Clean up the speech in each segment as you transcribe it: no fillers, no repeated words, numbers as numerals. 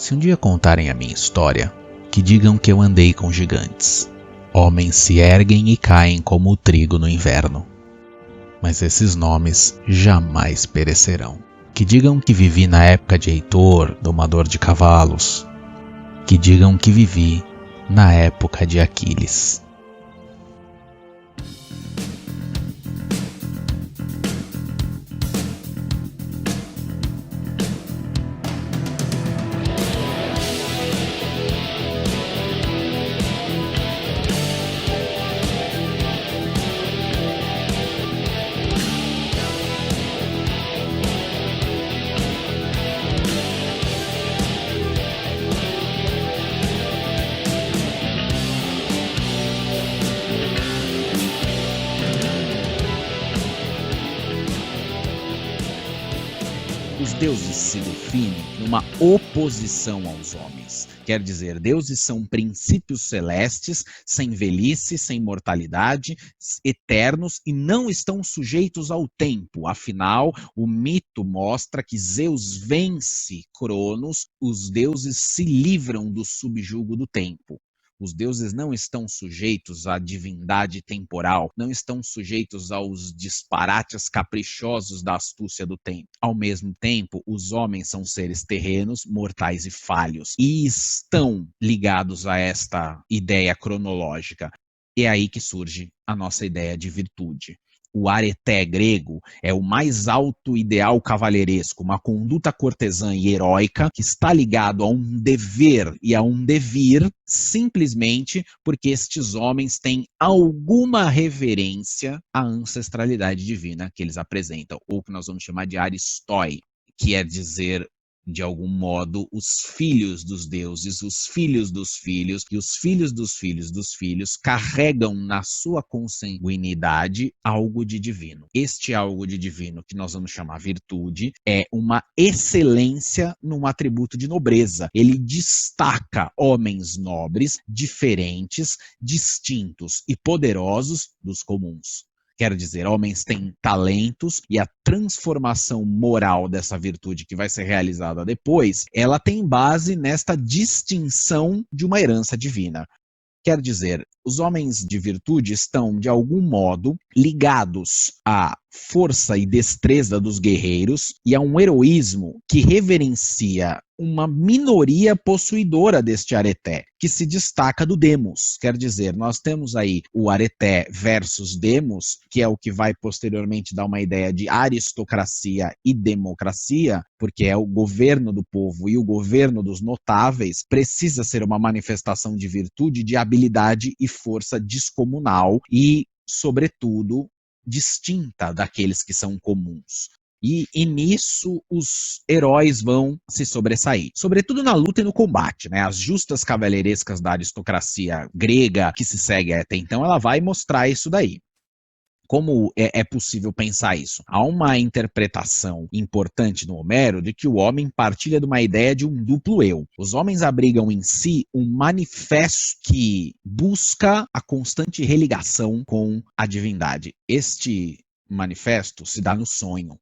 Se um dia contarem a minha história, que digam que eu andei com gigantes. Homens se erguem e caem como o trigo no inverno. Mas esses nomes jamais perecerão. Que digam que vivi na época de Heitor, domador de cavalos. Que digam que vivi na época de Aquiles. Os deuses se definem numa oposição aos homens. Quer dizer, deuses são princípios celestes, sem velhice, sem mortalidade, eternos e não estão sujeitos ao tempo. Afinal, o mito mostra que Zeus vence Cronos, os deuses se livram do subjugo do tempo. Os deuses não estão sujeitos à divindade temporal, não estão sujeitos aos disparates caprichosos da astúcia do tempo. Ao mesmo tempo, os homens são seres terrenos, mortais e falhos, e estão ligados a esta ideia cronológica. É aí que surge a nossa ideia de virtude. O areté grego é o mais alto ideal cavalheiresco, uma conduta cortesã e heróica que está ligado a um dever e a um devir, simplesmente porque estes homens têm alguma reverência à ancestralidade divina que eles apresentam, ou que nós vamos chamar de aristoi, que quer dizer, de algum modo, os filhos dos deuses, os filhos dos filhos, e os filhos dos filhos dos filhos carregam na sua consanguinidade algo de divino. Este algo de divino, que nós vamos chamar virtude, é uma excelência num atributo de nobreza. Ele destaca homens nobres, diferentes, distintos e poderosos dos comuns. Quero dizer, homens têm talentos e a transformação moral dessa virtude que vai ser realizada depois, ela tem base nesta distinção de uma herança divina. Quer dizer, os homens de virtude estão, de algum modo, ligados à força e destreza dos guerreiros e a um heroísmo que reverencia uma minoria possuidora deste areté, que se destaca do demos. Quer dizer, nós temos aí o areté versus demos, que é o que vai posteriormente dar uma ideia de aristocracia e democracia, porque é o governo do povo e o governo dos notáveis, precisa ser uma manifestação de virtude, de habilidade e força descomunal e, sobretudo, distinta daqueles que são comuns. E nisso os heróis vão se sobressair, sobretudo na luta e no combate, né? As justas cavalheirescas da aristocracia grega que se segue até então, ela vai mostrar isso daí. Como é possível pensar isso? Há uma interpretação importante no Homero de que o homem partilha de uma ideia de um duplo eu. Os homens abrigam em si um manifesto que busca a constante religação com a divindade. Este manifesto se dá no sonho,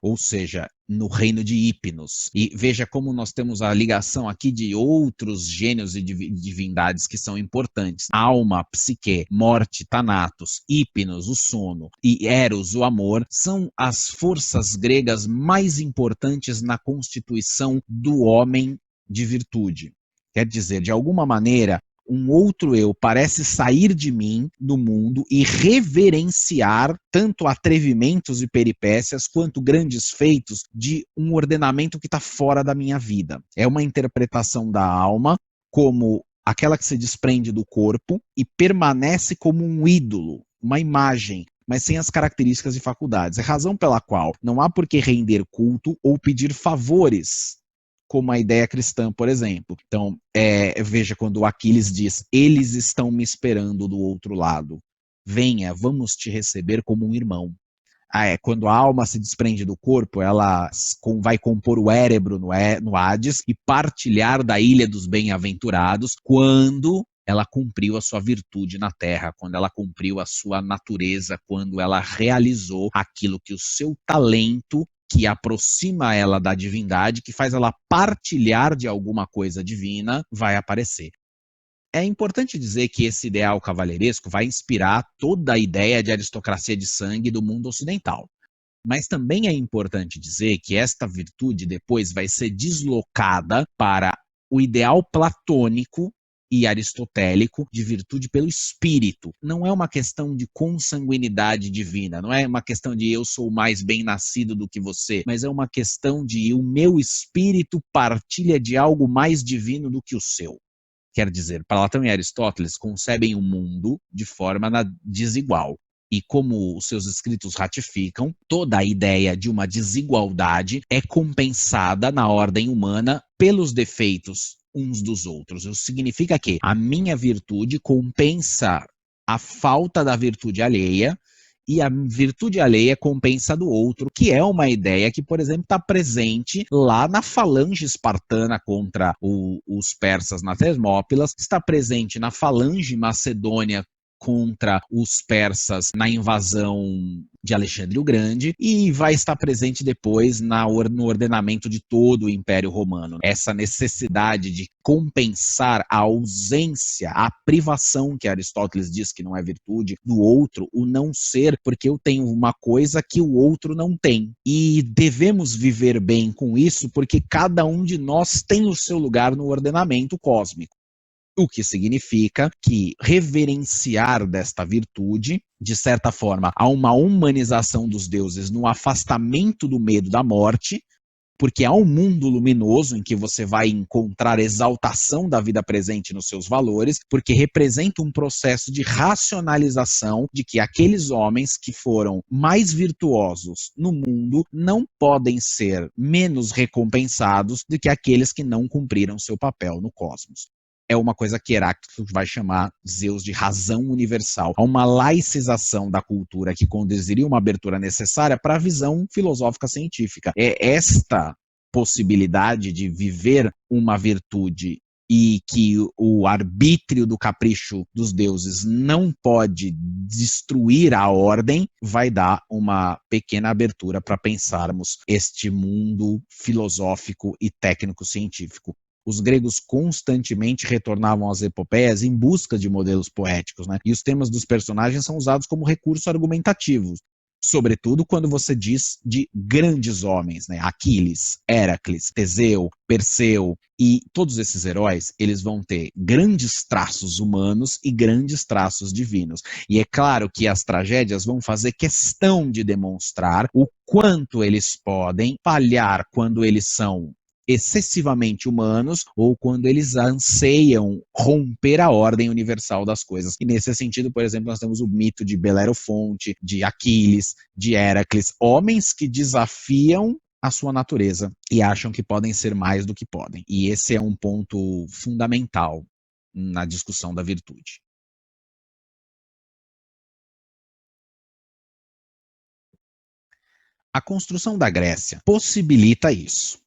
ou seja, no reino de Hipnos. E veja como nós temos a ligação aqui de outros gênios e divindades que são importantes. Alma, psique, morte, Thanatos, Hipnos, o sono, e Eros, o amor, são as forças gregas mais importantes na constituição do homem de virtude. Quer dizer, de alguma maneira, um outro eu parece sair de mim, do mundo, e reverenciar tanto atrevimentos e peripécias, quanto grandes feitos de um ordenamento que está fora da minha vida. É uma interpretação da alma como aquela que se desprende do corpo e permanece como um ídolo, uma imagem, mas sem as características e faculdades. É a razão pela qual não há por que render culto ou pedir favores, como a ideia cristã, por exemplo. Então, veja quando o Aquiles diz, eles estão me esperando do outro lado. Venha, vamos te receber como um irmão. Quando a alma se desprende do corpo, ela vai compor o Érebro no Hades e partilhar da ilha dos bem-aventurados quando ela cumpriu a sua virtude na terra, quando ela cumpriu a sua natureza, quando ela realizou aquilo que o seu talento que aproxima ela da divindade, que faz ela partilhar de alguma coisa divina, vai aparecer. É importante dizer que esse ideal cavalheiresco vai inspirar toda a ideia de aristocracia de sangue do mundo ocidental. Mas também é importante dizer que esta virtude depois vai ser deslocada para o ideal platônico e aristotélico de virtude pelo espírito. Não é uma questão de consanguinidade divina, não é uma questão de eu sou mais bem nascido do que você, mas é uma questão de o meu espírito partilha de algo mais divino do que o seu. Quer dizer, Platão e Aristóteles concebem o mundo de forma desigual. E como os seus escritos ratificam, toda a ideia de uma desigualdade é compensada na ordem humana pelos defeitos uns dos outros. Isso significa que a minha virtude compensa a falta da virtude alheia e a virtude alheia compensa do outro, que é uma ideia que, por exemplo, está presente lá na falange espartana contra os persas na Termópilas, está presente na falange macedônia contra os persas na invasão de Alexandre o Grande e vai estar presente depois no ordenamento de todo o Império Romano. Essa necessidade de compensar a ausência, a privação que Aristóteles diz que não é virtude, do outro, o não ser, porque eu tenho uma coisa que o outro não tem. E devemos viver bem com isso, porque cada um de nós tem o seu lugar no ordenamento cósmico. O que significa que reverenciar desta virtude, de certa forma, há uma humanização dos deuses no afastamento do medo da morte, porque há um mundo luminoso em que você vai encontrar exaltação da vida presente nos seus valores, porque representa um processo de racionalização de que aqueles homens que foram mais virtuosos no mundo não podem ser menos recompensados do que aqueles que não cumpriram seu papel no cosmos. É uma coisa que Heráclito vai chamar Zeus de razão universal. Há uma laicização da cultura que conduziria uma abertura necessária para a visão filosófica científica. É esta possibilidade de viver uma virtude e que o arbítrio do capricho dos deuses não pode destruir a ordem, vai dar uma pequena abertura para pensarmos este mundo filosófico e técnico-científico. Os gregos constantemente retornavam às epopeias em busca de modelos poéticos, né? E os temas dos personagens são usados como recurso argumentativo, sobretudo quando você diz de grandes homens, né? Aquiles, Héracles, Teseu, Perseu, e todos esses heróis, eles vão ter grandes traços humanos e grandes traços divinos. E é claro que as tragédias vão fazer questão de demonstrar o quanto eles podem falhar quando eles são excessivamente humanos ou quando eles anseiam romper a ordem universal das coisas. E nesse sentido, por exemplo, nós temos o mito de Belerofonte, de Aquiles, de Héracles, homens que desafiam a sua natureza e acham que podem ser mais do que podem. E esse é um ponto fundamental na discussão da virtude. A construção da Grécia possibilita isso.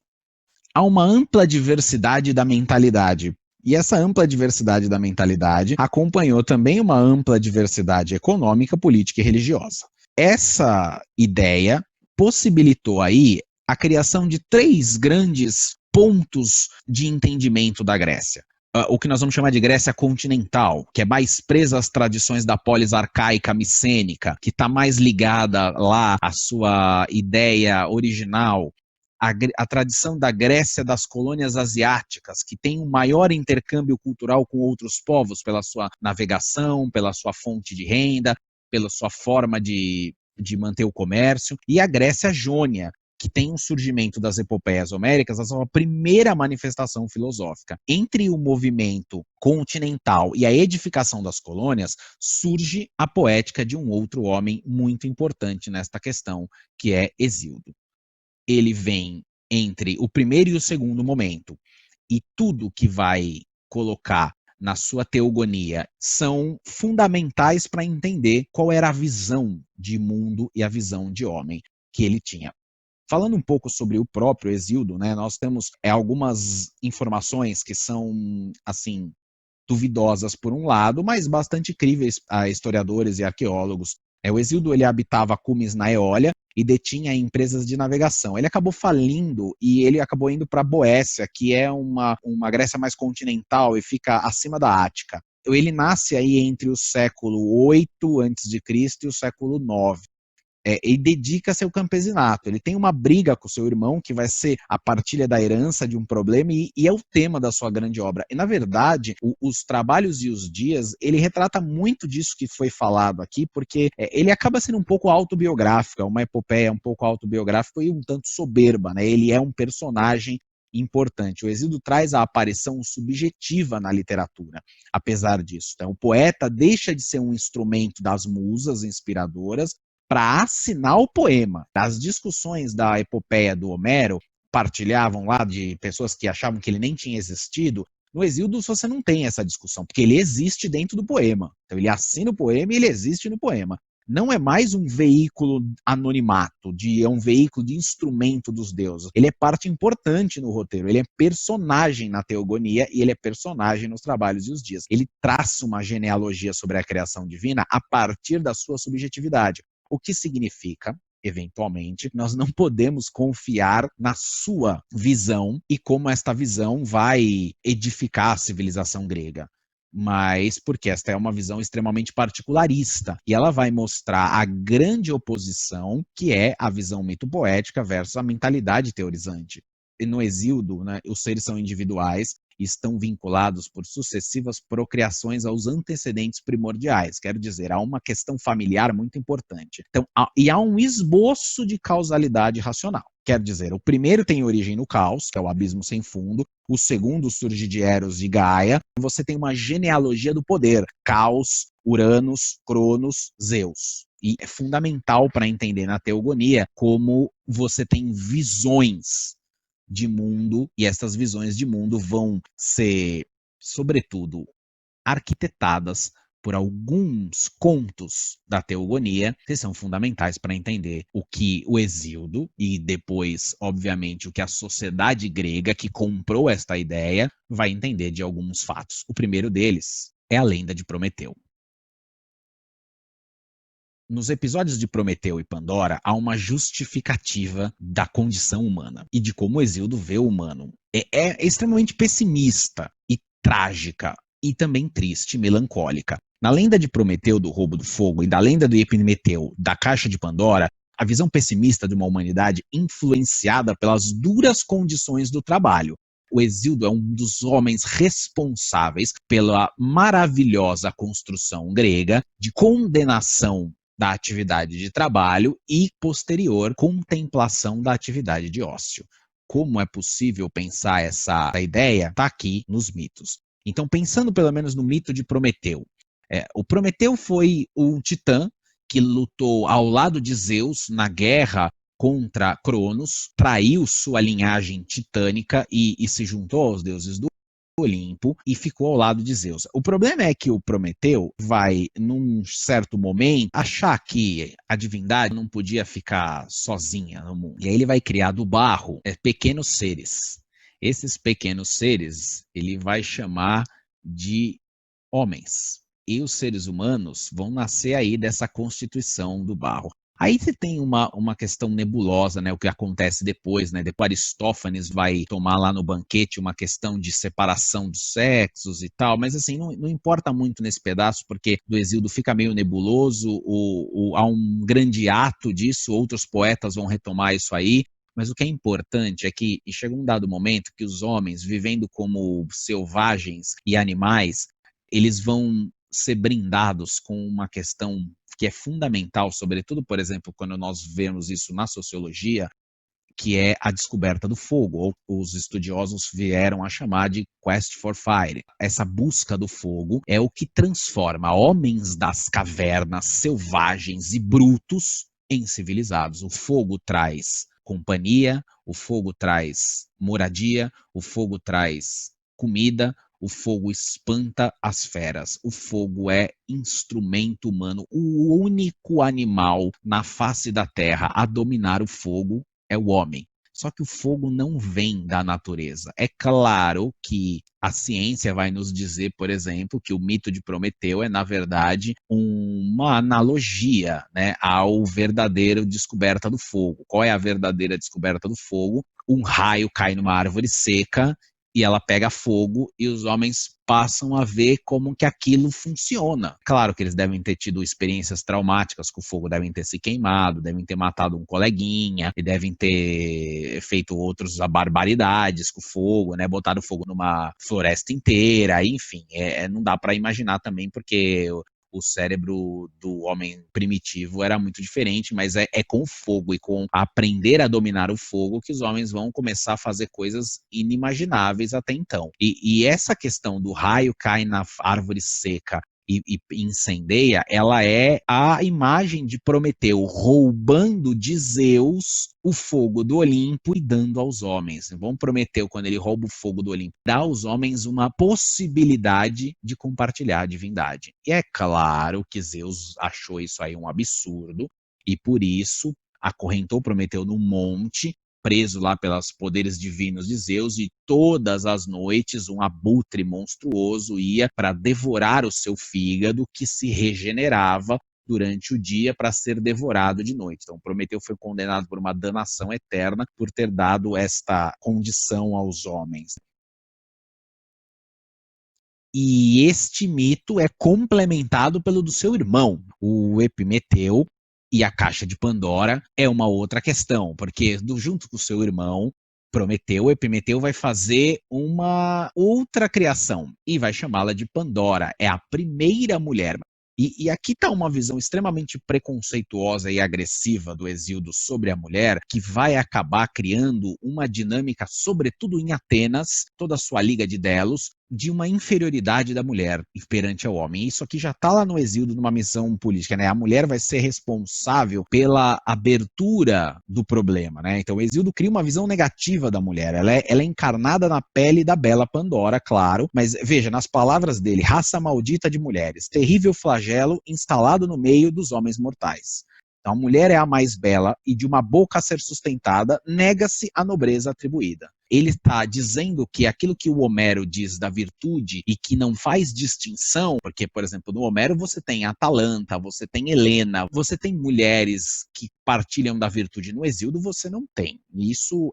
Há uma ampla diversidade da mentalidade. E essa ampla diversidade da mentalidade acompanhou também uma ampla diversidade econômica, política e religiosa. Essa ideia possibilitou aí a criação de 3 grandes pontos de entendimento da Grécia. O que nós vamos chamar de Grécia continental, que é mais presa às tradições da polis arcaica micênica, que está mais ligada lá à sua ideia original. A tradição da Grécia das colônias asiáticas, que tem um maior intercâmbio cultural com outros povos pela sua navegação, pela sua fonte de renda, pela sua forma de manter o comércio, e a Grécia jônia, que tem um surgimento das epopeias homéricas, a sua primeira manifestação filosófica. Entre o movimento continental e a edificação das colônias, surge a poética de um outro homem muito importante nesta questão, que é Hesíodo. Ele vem entre o primeiro e o segundo momento, e tudo que vai colocar na sua teogonia são fundamentais para entender qual era a visão de mundo e a visão de homem que ele tinha. Falando um pouco sobre o próprio Hesíodo, né, nós temos algumas informações que são, assim, duvidosas por um lado, mas bastante críveis a historiadores e arqueólogos. O Hesíodo, ele habitava Cumes na Eólia, e detinha empresas de navegação. Ele acabou falindo e ele acabou indo para a Boécia, que é uma Grécia mais continental e fica acima da Ática. Ele nasce aí entre o século 8 a.C. e o século 9. E dedica-se ao campesinato. Ele tem uma briga com seu irmão, que vai ser a partilha da herança de um problema, e é o tema da sua grande obra. E, na verdade, os Trabalhos e os Dias, ele retrata muito disso que foi falado aqui, porque ele acaba sendo um pouco autobiográfico, é uma epopeia um pouco autobiográfica e um tanto soberba, né? Ele é um personagem importante. O Hesíodo traz a aparição subjetiva na literatura, apesar disso. Então, o poeta deixa de ser um instrumento das musas inspiradoras para assinar o poema. As discussões da epopeia do Homero partilhavam lá de pessoas que achavam que ele nem tinha existido. No Hesíodo você não tem essa discussão, porque ele existe dentro do poema. Então ele assina o poema e ele existe no poema. Não é mais um veículo anonimato, é um veículo de instrumento dos deuses. Ele é parte importante no roteiro, ele é personagem na Teogonia e ele é personagem nos Trabalhos e os Dias. Ele traça uma genealogia sobre a criação divina a partir da sua subjetividade. O que significa, eventualmente, nós não podemos confiar na sua visão e como esta visão vai edificar a civilização grega. Mas porque esta é uma visão extremamente particularista e ela vai mostrar a grande oposição que é a visão mitopoética versus a mentalidade teorizante. E no Hesíodo, né, os seres são individuais e estão vinculados por sucessivas procriações aos antecedentes primordiais. Quero dizer, há uma questão familiar muito importante. Então, há um esboço de causalidade racional. Quer dizer, o primeiro tem origem no caos, que é o abismo sem fundo. O segundo surge de Eros e Gaia. Você tem uma genealogia do poder. Caos, Uranus, Cronos, Zeus. E é fundamental para entender na teogonia como você tem visões de mundo, e essas visões de mundo vão ser, sobretudo, arquitetadas por alguns contos da teogonia, que são fundamentais para entender o que o Hesíodo, e depois, obviamente, o que a sociedade grega que comprou esta ideia, vai entender de alguns fatos. O primeiro deles é a lenda de Prometeu. Nos episódios de Prometeu e Pandora, há uma justificativa da condição humana e de como o Hesíodo vê o humano. É extremamente pessimista e trágica e também triste, melancólica. Na lenda de Prometeu do roubo do fogo e da lenda do Epimeteu da caixa de Pandora, a visão pessimista de uma humanidade influenciada pelas duras condições do trabalho. O Hesíodo é um dos homens responsáveis pela maravilhosa construção grega de condenação da atividade de trabalho e posterior contemplação da atividade de ócio. Como é possível pensar essa ideia? Está aqui nos mitos. Então, pensando pelo menos no mito de Prometeu. O Prometeu foi um titã que lutou ao lado de Zeus na guerra contra Cronos, traiu sua linhagem titânica e se juntou aos deuses do Olimpo e ficou ao lado de Zeus. O problema é que o Prometeu vai, num certo momento, achar que a divindade não podia ficar sozinha no mundo. E aí ele vai criar do barro pequenos seres. Esses pequenos seres ele vai chamar de homens. E os seres humanos vão nascer aí dessa constituição do barro. Aí você tem uma questão nebulosa, né, o que acontece depois, né, depois Aristófanes vai tomar lá no banquete uma questão de separação dos sexos e tal, mas assim, não importa muito nesse pedaço, porque do Hesíodo fica meio nebuloso, há um grande ato disso, outros poetas vão retomar isso aí, mas o que é importante é que chega um dado momento que os homens, vivendo como selvagens e animais, eles vão ser brindados com uma questão que é fundamental, sobretudo, por exemplo, quando nós vemos isso na sociologia, que é a descoberta do fogo, ou os estudiosos vieram a chamar de quest for fire. Essa busca do fogo é o que transforma homens das cavernas selvagens e brutos em civilizados. O fogo traz companhia, o fogo traz moradia, o fogo traz comida, o fogo espanta as feras. O fogo é instrumento humano. O único animal na face da terra a dominar o fogo é o homem. Só que o fogo não vem da natureza. É claro que a ciência vai nos dizer, por exemplo, que o mito de Prometeu é, na verdade, uma analogia, né, ao verdadeiro descoberta do fogo. Qual é a verdadeira descoberta do fogo? Um raio cai numa árvore seca e ela pega fogo e os homens passam a ver como que aquilo funciona. Claro que eles devem ter tido experiências traumáticas com o fogo, devem ter se queimado, devem ter matado um coleguinha, e devem ter feito outras barbaridades com o fogo, né? Botado fogo numa floresta inteira, enfim, não dá para imaginar também, porque o cérebro do homem primitivo era muito diferente, mas é com o fogo e com aprender a dominar o fogo que os homens vão começar a fazer coisas inimagináveis até então. E essa questão do raio cai na árvore seca e incendeia, ela é a imagem de Prometeu roubando de Zeus o fogo do Olimpo e dando aos homens. Bom, Prometeu, quando ele rouba o fogo do Olimpo, dá aos homens uma possibilidade de compartilhar a divindade. E é claro que Zeus achou isso aí um absurdo, e por isso acorrentou Prometeu num monte, preso lá pelos poderes divinos de Zeus, e todas as noites um abutre monstruoso ia para devorar o seu fígado, que se regenerava durante o dia para ser devorado de noite. Então, Prometeu foi condenado por uma danação eterna por ter dado esta condição aos homens. E este mito é complementado pelo do seu irmão, o Epimeteu, e a caixa de Pandora é uma outra questão, porque junto com o seu irmão, Prometeu, Epimeteu vai fazer uma outra criação e vai chamá-la de Pandora. É a primeira mulher. E aqui está uma visão extremamente preconceituosa e agressiva do Hesíodo sobre a mulher, que vai acabar criando uma dinâmica, sobretudo em Atenas, toda a sua liga de Delos, de uma inferioridade da mulher perante ao homem. Isso aqui já está lá no Hesíodo, numa missão política, né? A mulher vai ser responsável pela abertura do problema, né? Então o Hesíodo cria uma visão negativa da mulher. Ela é encarnada na pele da bela Pandora, claro, mas veja, nas palavras dele, raça maldita de mulheres, terrível flagelo instalado no meio dos homens mortais. Então a mulher é a mais bela e de uma boca a ser sustentada, nega-se a nobreza atribuída. Ele está dizendo que aquilo que o Homero diz da virtude e que não faz distinção, porque, por exemplo, no Homero você tem Atalanta, você tem Helena, você tem mulheres que partilham da virtude. No Hesíodo você não tem. Isso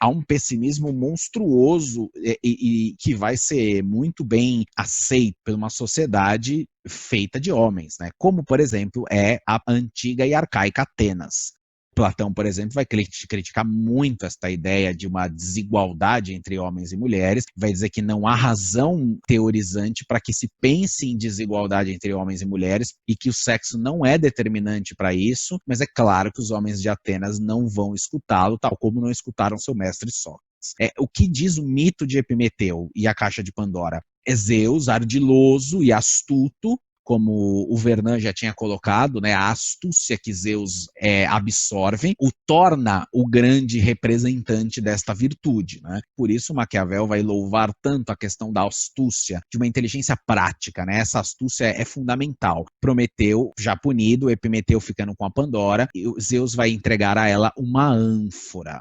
há um pessimismo monstruoso e que vai ser muito bem aceito por uma sociedade feita de homens, né? Como, por exemplo, é a antiga e arcaica Atenas. Platão, por exemplo, vai criticar muito esta ideia de uma desigualdade entre homens e mulheres, vai dizer que não há razão teorizante para que se pense em desigualdade entre homens e mulheres e que o sexo não é determinante para isso, mas é claro que os homens de Atenas não vão escutá-lo, tal como não escutaram seu mestre Sócrates. O que diz o mito de Epimeteu e a caixa de Pandora? É Zeus, ardiloso e astuto, como o Vernon já tinha colocado, né, a astúcia que Zeus absorve, o torna o grande representante desta virtude. Né? Por isso Maquiavel vai louvar tanto a questão da astúcia, de uma inteligência prática. Né? Essa astúcia é fundamental. Prometeu, já punido, Epimeteu ficando com a Pandora, e Zeus vai entregar a ela uma ânfora.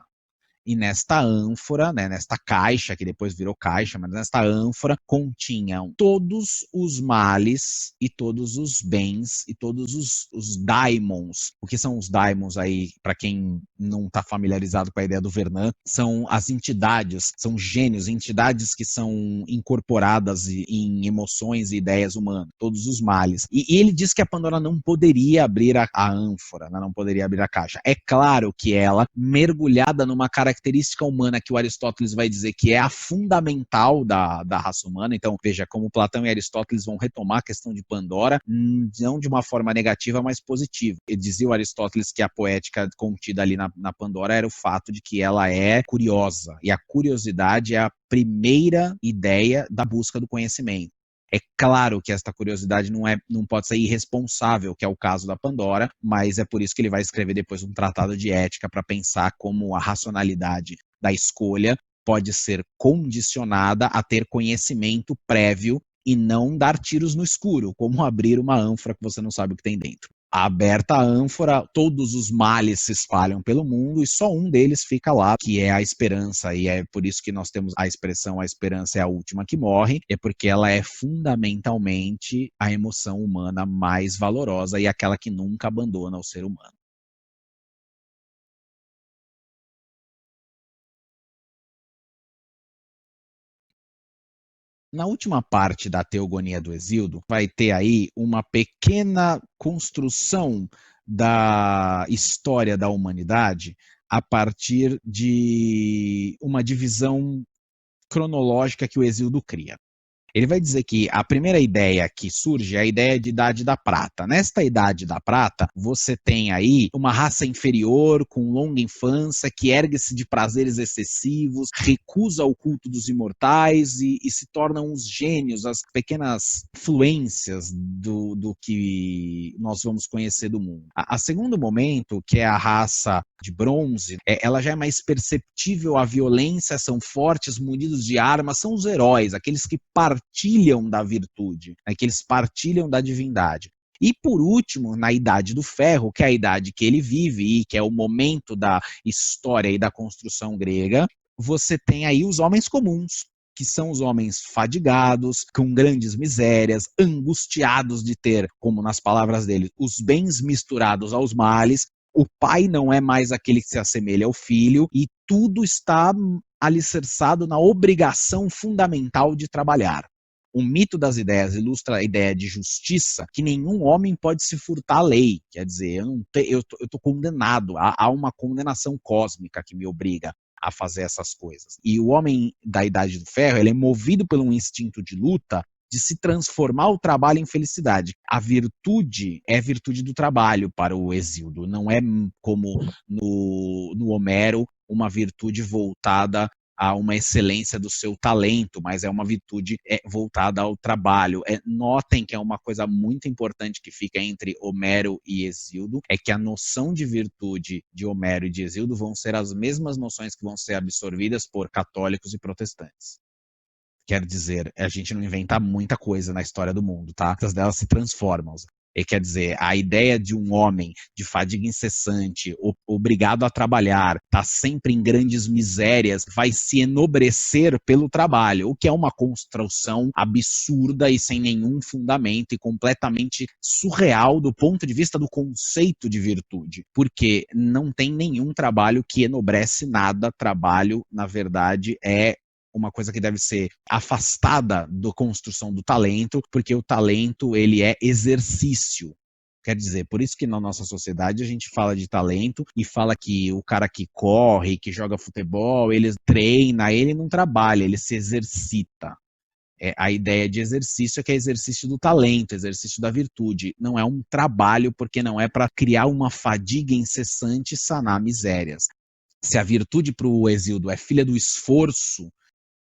E nesta ânfora, né, nesta caixa, que depois virou caixa, mas nesta ânfora, continham todos os males e todos os bens e todos os daimons. O que são os daimons aí, para quem não está familiarizado com a ideia do Vernon, são as entidades, são gênios, entidades que são incorporadas em emoções e ideias humanas, todos os males. E ele diz que a Pandora não poderia abrir a ânfora, né, não poderia abrir a caixa. É claro que ela, mergulhada numa característica humana que o Aristóteles vai dizer que é a fundamental da raça humana. Então, veja, como Platão e Aristóteles vão retomar a questão de Pandora, não de uma forma negativa, mas positiva. Ele dizia o Aristóteles que a poética contida ali na Pandora era o fato de que ela é curiosa, e a curiosidade é a primeira ideia da busca do conhecimento. É claro que esta curiosidade não pode ser irresponsável, que é o caso da Pandora, mas é por isso que ele vai escrever depois um tratado de ética para pensar como a racionalidade da escolha pode ser condicionada a ter conhecimento prévio e não dar tiros no escuro, como abrir uma ânfora que você não sabe o que tem dentro. aberta a ânfora, todos os males se espalham pelo mundo e só um deles fica lá, que é a esperança. E é por isso que nós temos a expressão a esperança é a última que morre, é porque ela é fundamentalmente a emoção humana mais valorosa e aquela que nunca abandona o ser humano. Na última parte da Teogonia do Hesíodo, vai ter aí uma pequena construção da história da humanidade a partir de uma divisão cronológica que o Hesíodo cria. Ele vai dizer que a primeira ideia que surge é a ideia de Idade da Prata. Nesta Idade da Prata, você tem aí uma raça inferior, com longa infância, que ergue-se de prazeres excessivos, recusa o culto dos imortais e se tornam os gênios, as pequenas fluências do que nós vamos conhecer do mundo. A segundo momento, que é a raça de bronze, ela já é mais perceptível a violência, são fortes, munidos de armas, são os heróis, aqueles que partilham da virtude, né, que eles partilham da divindade. E por último, na Idade do Ferro, que é a idade que ele vive e que é o momento da história e da construção grega, você tem aí os homens comuns, que são os homens fadigados, com grandes misérias, angustiados de ter, como nas palavras dele, os bens misturados aos males. O pai não é mais aquele que se assemelha ao filho e tudo está alicerçado na obrigação fundamental de trabalhar. O mito das ideias ilustra a ideia de justiça, que nenhum homem pode se furtar à lei. Quer dizer, eu estou condenado, há uma condenação cósmica que me obriga a fazer essas coisas. E o homem da Idade do Ferro, ele é movido por um instinto de luta, de se transformar o trabalho em felicidade. A virtude é virtude do trabalho para o Hesíodo, não é como no Homero, uma virtude voltada a uma excelência do seu talento, mas é uma virtude voltada ao trabalho. Notem que é uma coisa muito importante que fica entre Homero e Hesíodo, é que a noção de virtude de Homero e de Hesíodo vão ser as mesmas noções que vão ser absorvidas por católicos e protestantes. Quer dizer, a gente não inventa muita coisa na história do mundo, tá? Muitas delas se transformam. E quer dizer, a ideia de um homem de fadiga incessante, obrigado a trabalhar, tá sempre em grandes misérias, vai se enobrecer pelo trabalho, o que é uma construção absurda e sem nenhum fundamento e completamente surreal do ponto de vista do conceito de virtude, porque não tem nenhum trabalho que enobrece nada. Trabalho, na verdade, é uma coisa que deve ser afastada da construção do talento, porque o talento, ele é exercício. Quer dizer, por isso que na nossa sociedade a gente fala de talento e fala que o cara que corre, que joga futebol, ele treina, ele não trabalha, ele se exercita. A ideia de exercício é que é exercício do talento, exercício da virtude. Não é um trabalho, porque não é para criar uma fadiga incessante e sanar misérias. Se a virtude para o Hesíodo é filha do esforço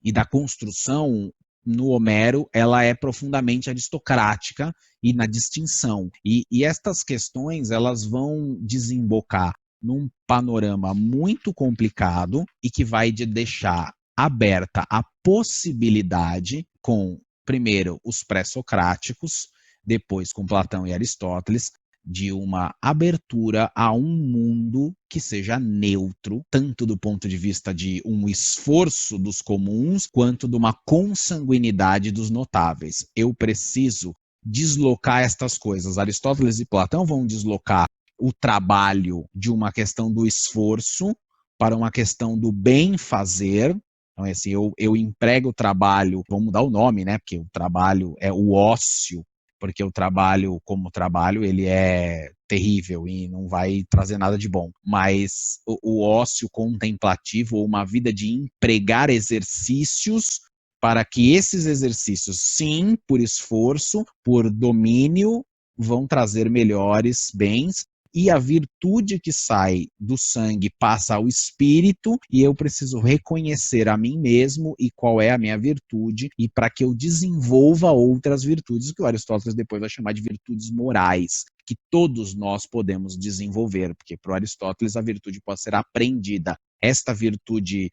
e da construção, no Homero, ela é profundamente aristocrática e na distinção. E estas questões, elas vão desembocar num panorama muito complicado e que vai deixar aberta a possibilidade com, primeiro, os pré-socráticos, depois com Platão e Aristóteles, de uma abertura a um mundo que seja neutro, tanto do ponto de vista de um esforço dos comuns, quanto de uma consanguinidade dos notáveis. Eu preciso deslocar estas coisas. Aristóteles e Platão vão deslocar o trabalho de uma questão do esforço para uma questão do bem fazer. Então, assim, eu emprego o trabalho, vamos mudar o nome, né? Porque o trabalho é o ócio, porque o trabalho, como trabalho, ele é terrível e não vai trazer nada de bom. Mas o ócio contemplativo, ou uma vida de empregar exercícios, para que esses exercícios, sim, por esforço, por domínio, vão trazer melhores bens, e a virtude que sai do sangue passa ao espírito, e eu preciso reconhecer a mim mesmo e qual é a minha virtude, e para que eu desenvolva outras virtudes, que o Aristóteles depois vai chamar de virtudes morais, que todos nós podemos desenvolver, porque para o Aristóteles a virtude pode ser aprendida. Esta virtude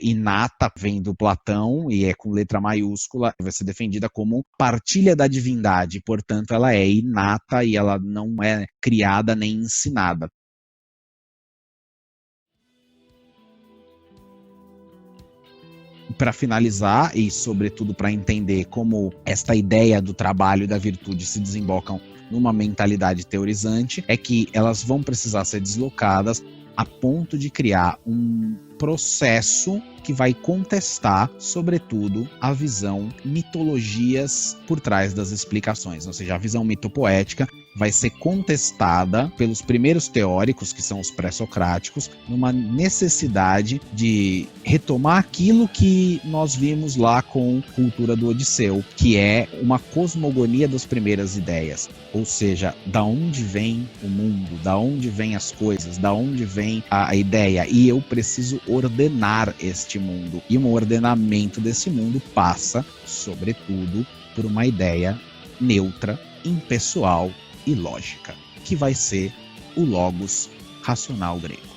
inata, vem do Platão e é com letra maiúscula, vai ser defendida como partilha da divindade, portanto ela é inata e ela não é criada nem ensinada. Para finalizar, e sobretudo para entender como esta ideia do trabalho e da virtude se desembocam numa mentalidade teorizante, é que elas vão precisar ser deslocadas a ponto de criar um processo que vai contestar, sobretudo, a visão mitologias por trás das explicações, ou seja, a visão mitopoética vai ser contestada pelos primeiros teóricos, que são os pré-socráticos, numa necessidade de retomar aquilo que nós vimos lá com a cultura do Odisseu, que é uma cosmogonia das primeiras ideias, ou seja, da onde vem o mundo, da onde vem as coisas, da onde vem a ideia, e eu preciso ordenar este mundo, e um ordenamento desse mundo passa, sobretudo, por uma ideia neutra, impessoal e lógica, que vai ser o logos racional grego.